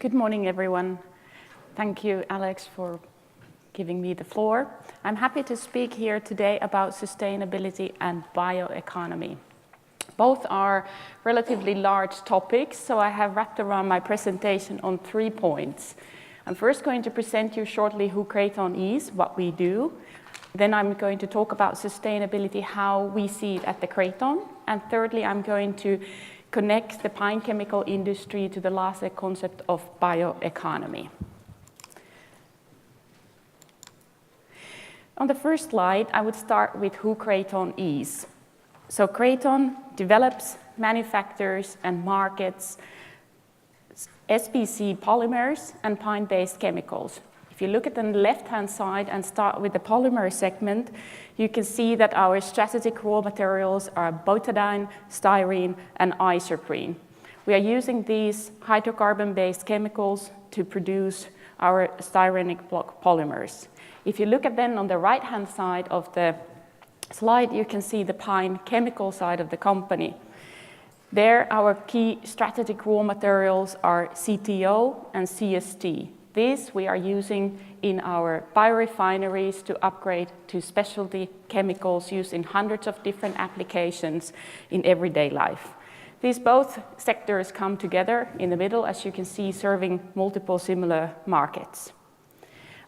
Good morning, everyone. Thank you, Alex, for giving me the floor. I'm happy to speak here today about sustainability and bioeconomy. Both are relatively large topics, so I have wrapped around my presentation on 3 points. I'm first going to present you shortly who Kraton is, what we do. Then I'm going to talk about sustainability, how we see it at the Kraton. And thirdly, I'm going to connect the pine chemical industry to the larger concept of bioeconomy. On the first slide, I would start with who Kraton is. So Kraton develops, manufactures, and markets SPC polymers and pine-based chemicals. If you look at the left-hand side and start with the polymer segment, you can see that our strategic raw materials are butadiene, styrene, and isoprene. We are using these hydrocarbon-based chemicals to produce our styrenic block polymers. If you look at then on the right-hand side of the slide, you can see the pine chemical side of the company. There, our key strategic raw materials are CTO and CST. These we are using in our biorefineries to upgrade to specialty chemicals used in hundreds of different applications in everyday life. These both sectors come together in the middle, as you can see, serving multiple similar markets.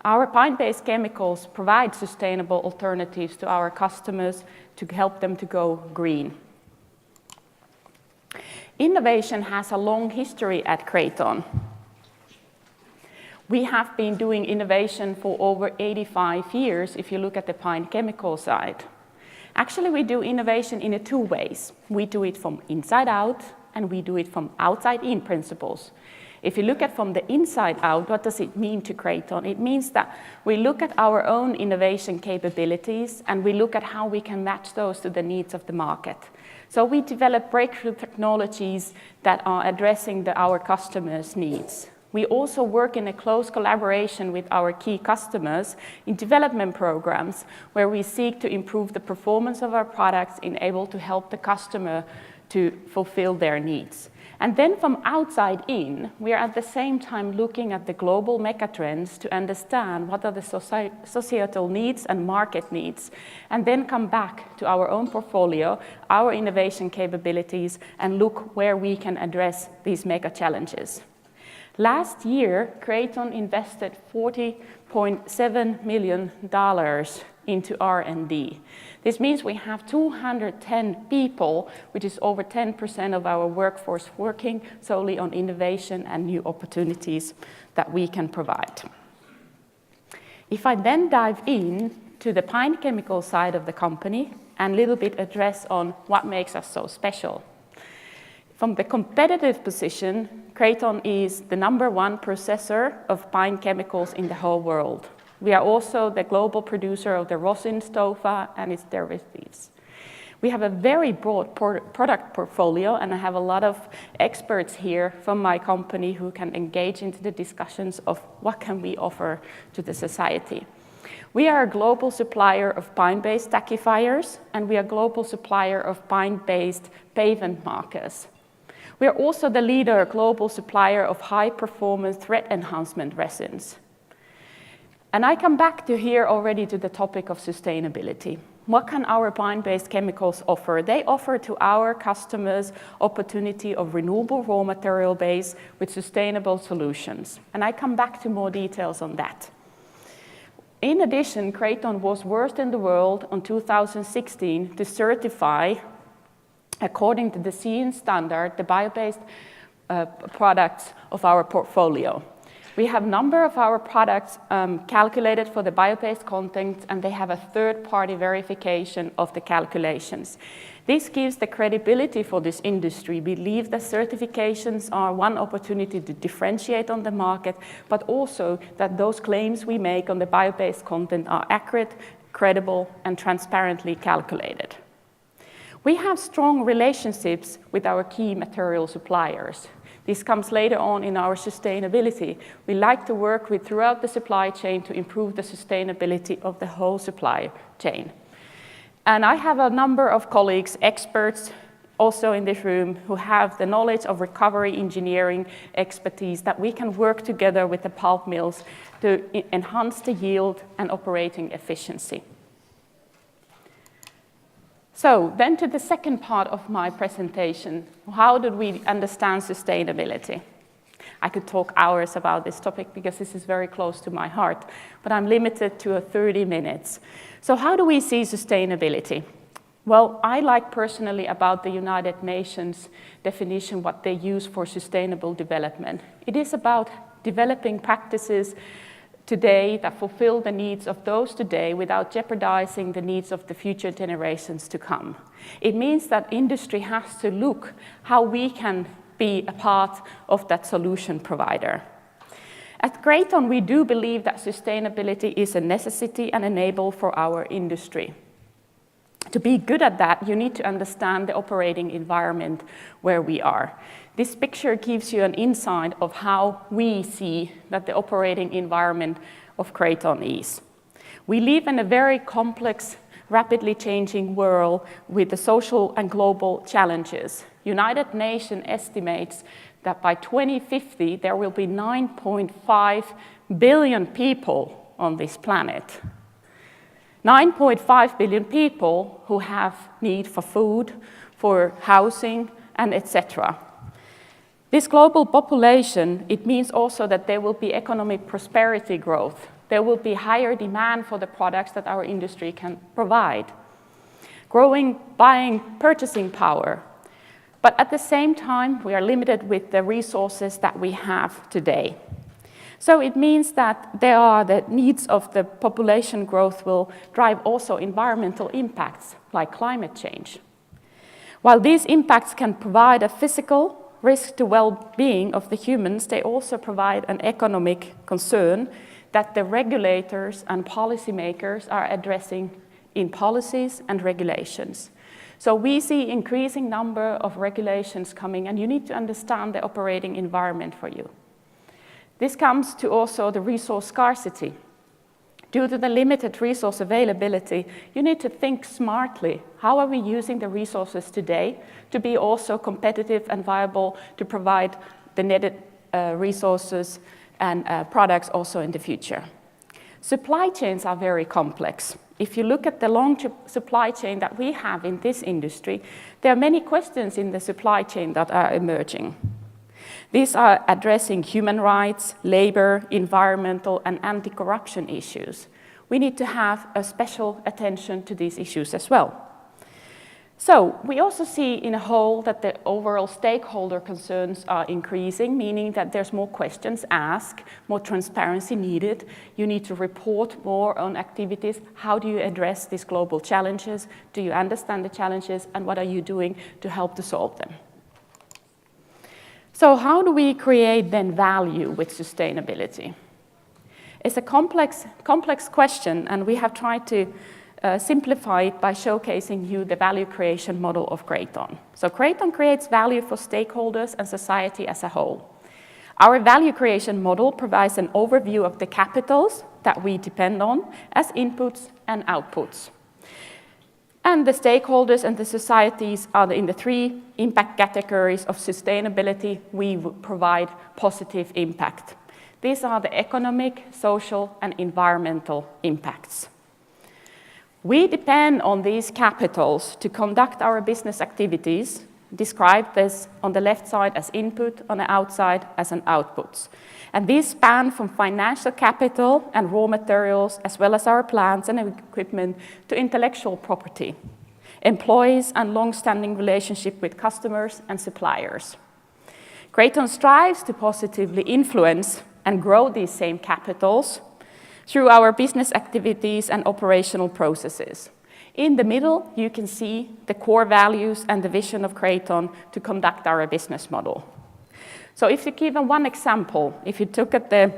Our pine-based chemicals provide sustainable alternatives to our customers to help them to go green. Innovation has a long history at Kraton. We have been doing innovation for over 85 years if you look at the pine chemical side. Actually, we do innovation in 2 ways. We do it from inside out and we do it from outside in principles. If you look at from the inside out, what does it mean to Kraton? It means that we look at our own innovation capabilities and we look at how we can match those to the needs of the market. So we develop breakthrough technologies that are addressing our customers' needs. We also work in a close collaboration with our key customers in development programs where we seek to improve the performance of our products and able to help the customer to fulfill their needs. And then from outside in, we are at the same time looking at the global megatrends to understand what are the societal needs and market needs, and then come back to our own portfolio, our innovation capabilities, and look where we can address these mega challenges. Last year, Kraton invested $40.7 million into R&D. This means we have 210 people, which is over 10% of our workforce working solely on innovation and new opportunities that we can provide. If I then dive in to the pine chemical side of the company and a little bit address on what makes us so special. From the competitive position, Kraton is the #1 processor of pine chemicals in the whole world. We are also the global producer of the rosin, TOFA, and its derivatives. We have a very broad product portfolio, and I have a lot of experts here from my company who can engage into the discussions of what can we offer to the society. We are a global supplier of pine-based tackifiers, and we are a global supplier of pine-based pavement markers. We are also the leader global supplier of high-performance thread enhancement resins. And I come back to here already to the topic of sustainability. What can our pine-based chemicals offer? They offer to our customers opportunity of renewable raw material base with sustainable solutions. And I come back to more details on that. In addition, Kraton was worst in the world in 2016 to certify, according to the CE standard, the bio-based products of our portfolio. We have a number of our products calculated for the bio-based content, and they have a third-party verification of the calculations. This gives the credibility for this industry. We believe that certifications are one opportunity to differentiate on the market, but also that those claims we make on the bio-based content are accurate, credible, and transparently calculated. We have strong relationships with our key material suppliers. This comes later on in our sustainability. We like to work with throughout the supply chain to improve the sustainability of the whole supply chain. And I have a number of colleagues, experts, also in this room who have the knowledge of recovery engineering expertise that we can work together with the pulp mills to enhance the yield and operating efficiency. So then to the second part of my presentation, how did we understand sustainability? I could talk hours about this topic because this is very close to my heart, but I'm limited to 30 minutes. So how do we see sustainability? Well, I like personally about the United Nations definition, what they use for sustainable development. It is about developing practices today that fulfill the needs of those today without jeopardizing the needs of the future generations to come. It means that industry has to look how we can be a part of that solution provider. At Kraton, we do believe that sustainability is a necessity and enable for our industry. To be good at that, you need to understand the operating environment where we are. This picture gives you an insight of how we see that the operating environment of Kraton is. We live in a very complex, rapidly changing world with the social and global challenges. United Nations estimates that by 2050, there will be 9.5 billion people on this planet. 9.5 billion people who have need for food, for housing, and etc. This global population, it means also that there will be economic prosperity growth. There will be higher demand for the products that our industry can provide. Growing buying, purchasing power. But at the same time, we are limited with the resources that we have today. So it means that there are the needs of the population growth will drive also environmental impacts like climate change. While these impacts can provide a physical risk to well-being of the humans, they also provide an economic concern that the regulators and policymakers are addressing in policies and regulations. So we see increasing number of regulations coming, and you need to understand the operating environment for you. This comes to also the resource scarcity. Due to the limited resource availability, you need to think smartly. How are we using the resources today to be also competitive and viable to provide the needed resources and products also in the future? Supply chains are very complex. If you look at the long supply chain that we have in this industry, there are many questions in the supply chain that are emerging. These are addressing human rights, labor, environmental, and anti-corruption issues. We need to have a special attention to these issues as well. So we also see in a whole that the overall stakeholder concerns are increasing, meaning that there's more questions asked, more transparency needed. You need to report more on activities. How do you address these global challenges? Do you understand the challenges, and what are you doing to help to solve them? So how do we create then value with sustainability? It's a complex question, and we have tried to simplify it by showcasing you the value creation model of Kraton. So Kraton creates value for stakeholders and society as a whole. Our value creation model provides an overview of the capitals that we depend on as inputs and outputs. And the stakeholders and the societies are in the three impact categories of sustainability. We provide positive impact. These are the economic, social, and environmental impacts. We depend on these capitals to conduct our business activities, described as on the left side as input, on the outside as an output. And these span from financial capital and raw materials, as well as our plants and equipment, to intellectual property, employees, and long-standing relationship with customers and suppliers. Kraton strives to positively influence and grow these same capitals through our business activities and operational processes. In the middle, you can see the core values and the vision of Kraton to conduct our business model. So if you give one example, if you look at the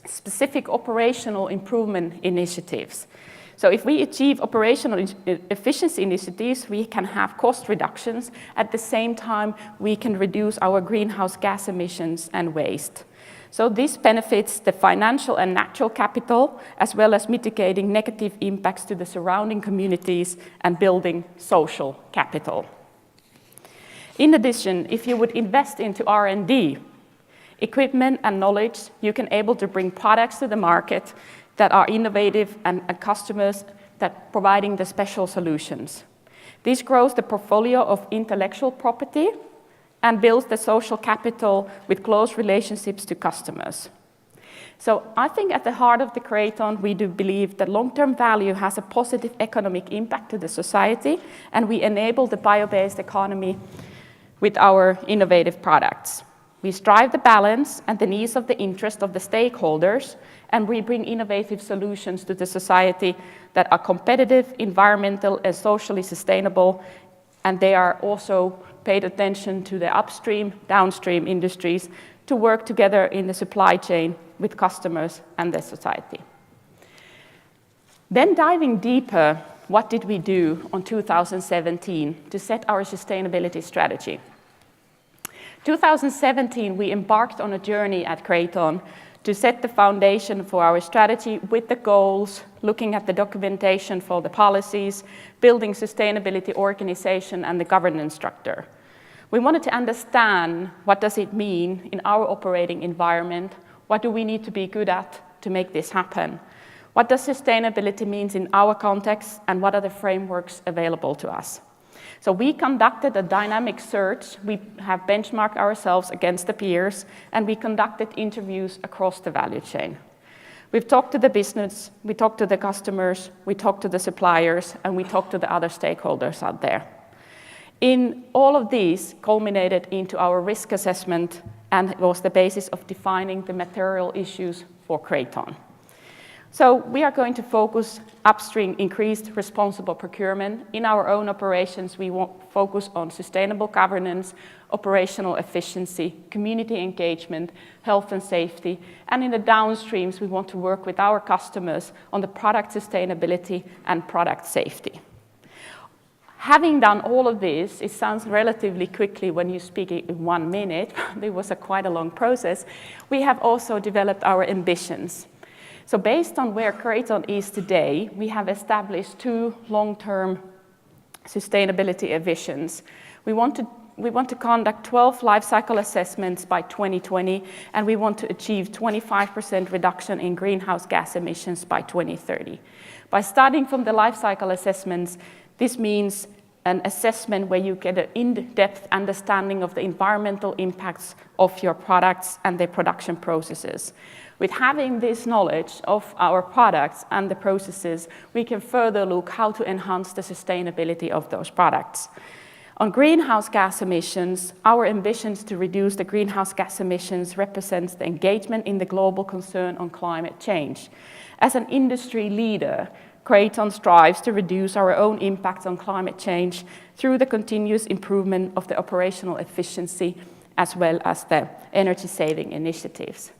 specific operational improvement initiatives, so if we achieve operational efficiency initiatives, we can have cost reductions. At the same time, we can reduce our greenhouse gas emissions and waste. So this benefits the financial and natural capital, as well as mitigating negative impacts to the surrounding communities and building social capital. In addition, if you would invest into R&D, equipment and knowledge, you can able to bring products to the market that are innovative and customers that providing the special solutions. This grows the portfolio of intellectual property and builds the social capital with close relationships to customers. So I think at the heart of the Kraton, we do believe that long-term value has a positive economic impact to the society, and we enable the bio-based economy with our innovative products. We strive the balance and the needs of the interest of the stakeholders, and we bring innovative solutions to the society that are competitive, environmental, and socially sustainable, and they are also paid attention to the upstream, downstream industries to work together in the supply chain with customers and the society. Then diving deeper, what did we do on 2017 to set our sustainability strategy? 2017, we embarked on a journey at Kraton to set the foundation for our strategy with the goals, looking at the documentation for the policies, building sustainability organization and the governance structure. We wanted to understand what does it mean in our operating environment, what do we need to be good at to make this happen? What does sustainability mean in our context, and what are the frameworks available to us? So we conducted a dynamic search. We have benchmarked ourselves against the peers, and we conducted interviews across the value chain. We've talked to the business, we talked to the customers, we talked to the suppliers, and we talked to the other stakeholders out there. In all of these culminated into our risk assessment, and it was the basis of defining the material issues for Kraton. So we are going to focus upstream increased responsible procurement. In our own operations, we want focus on sustainable governance, operational efficiency, community engagement, health and safety. And in the downstreams, we want to work with our customers on the product sustainability and product safety. Having done all of this, it sounds relatively quickly when you speak it in 1 minute, but it was quite a long process. We have also developed our ambitions. So based on where Kraton is today, we have established 2 long-term sustainability ambitions. We want to conduct 12 life cycle assessments by 2020, and we want to achieve 25% reduction in greenhouse gas emissions by 2030. By starting from the life cycle assessments, this means an assessment where you get an in-depth understanding of the environmental impacts of your products and their production processes. With having this knowledge of our products and the processes, we can further look how to enhance the sustainability of those products. On greenhouse gas emissions, our ambitions to reduce the greenhouse gas emissions represents the engagement in the global concern on climate change. As an industry leader, Kraton strives to reduce our own impact on climate change through the continuous improvement of the operational efficiency as well as the energy saving initiatives.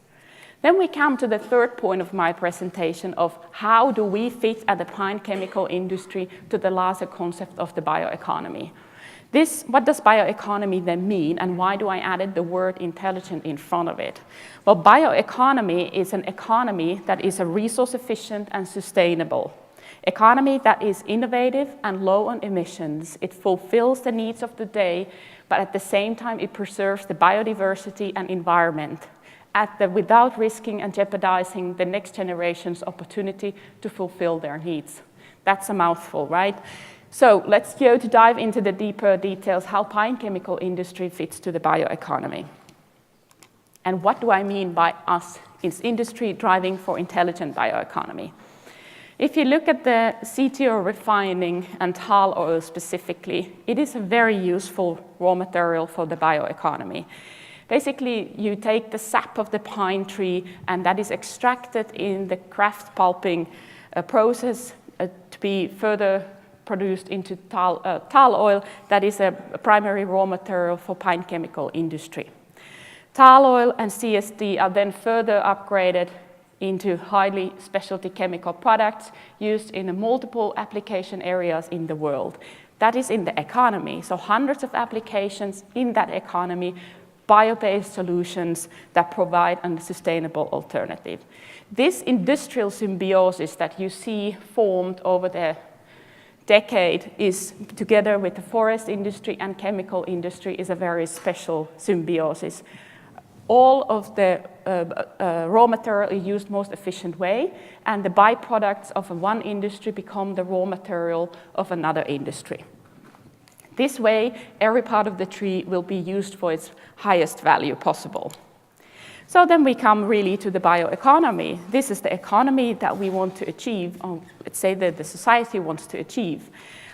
Then we come to the third point of my presentation of how do we fit at the pine chemical industry to the larger concept of the bioeconomy. What does bioeconomy then mean, and why do I added the word intelligent in front of it? Well, bioeconomy is an economy that is a resource efficient and sustainable. Economy that is innovative and low on emissions. It fulfills the needs of the day, but at the same time it preserves the biodiversity and environment without risking and jeopardizing the next generation's opportunity to fulfill their needs. That's a mouthful, right? So let's go to dive into the deeper details how pine chemical industry fits to the bioeconomy. And what do I mean by us? It's industry driving for intelligent bioeconomy. If you look at the CTO refining and tall oil specifically, it is a very useful raw material for the bioeconomy. Basically, you take the sap of the pine tree, and that is extracted in the kraft pulping process to be further produced into tall oil. That is a primary raw material for pine chemical industry. Tall oil and CSD are then further upgraded into highly specialty chemical products used in multiple application areas in the world. That is in the economy, so hundreds of applications in that economy, bio-based solutions that provide a sustainable alternative. This industrial symbiosis that you see formed over the decade is, together with the forest industry and chemical industry, is a very special symbiosis. All of the raw material is used most efficient way, and the byproducts of one industry become the raw material of another industry. This way, every part of the tree will be used for its highest value possible. So then we come really to the bioeconomy. This is the economy that we want to achieve, or let's say that the society wants to achieve.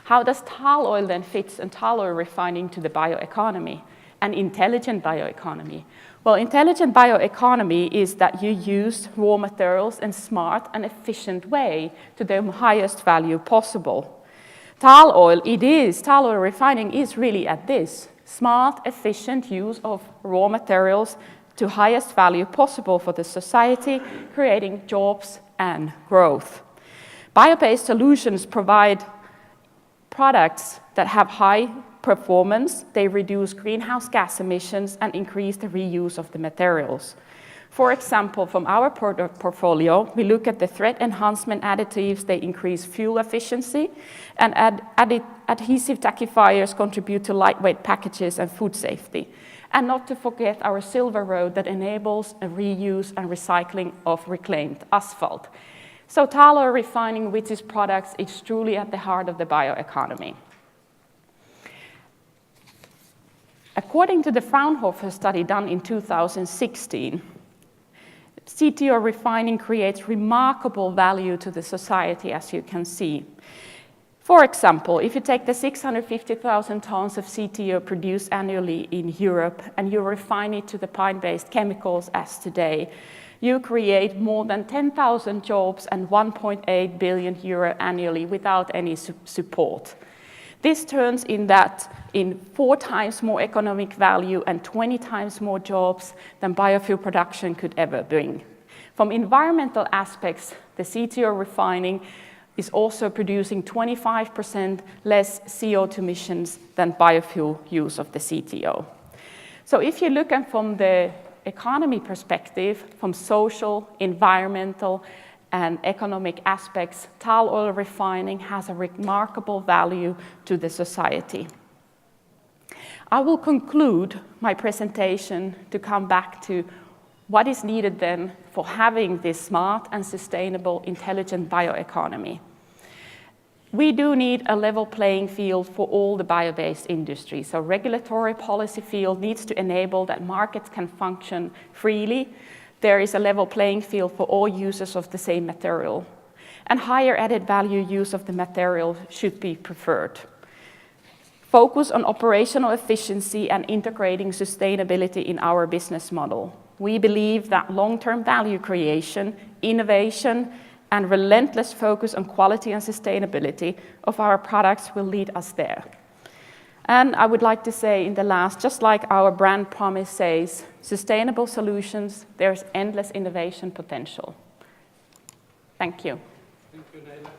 How does tall oil then fit and tall oil refining to the bioeconomy, an intelligent bioeconomy? Well, intelligent bioeconomy is that you use raw materials in smart and efficient way to the highest value possible. Tall oil refining is really at this smart, efficient use of raw materials to highest value possible for the society, creating jobs and growth. Bio-based solutions provide products that have high performance, they reduce greenhouse gas emissions and increase the reuse of the materials. For example, from our product portfolio, we look at the threat enhancement additives, they increase fuel efficiency, and adhesive tackifiers contribute to lightweight packages and food safety. And not to forget our silver road that enables a reuse and recycling of reclaimed asphalt. So tall oil refining with its products is truly at the heart of the bioeconomy. According to the Fraunhofer study done in 2016, CTO refining creates remarkable value to the society, as you can see. For example, if you take the 650,000 tons of CTO produced annually in Europe and you refine it to the pine-based chemicals as today, you create more than 10,000 jobs and 1.8 billion euro annually without any support. This turns in 4 times more economic value and 20 times more jobs than biofuel production could ever bring. From environmental aspects, the CTO refining is also producing 25% less CO2 emissions than biofuel use of the CTO. So if you look at from the economy perspective, from social, environmental, and economic aspects, tall oil refining has a remarkable value to the society. I will conclude my presentation to come back to what is needed then for having this smart and sustainable, intelligent bioeconomy. We do need a level playing field for all the bio-based industries. So regulatory policy field needs to enable that markets can function freely. There is a level playing field for all users of the same material. And higher added value use of the material should be preferred. Focus on operational efficiency and integrating sustainability in our business model. We believe that long-term value creation, innovation, and relentless focus on quality and sustainability of our products will lead us there. And I would like to say in the last, just like our brand promise says, sustainable solutions, there's endless innovation potential. Thank you. Thank you, Nella.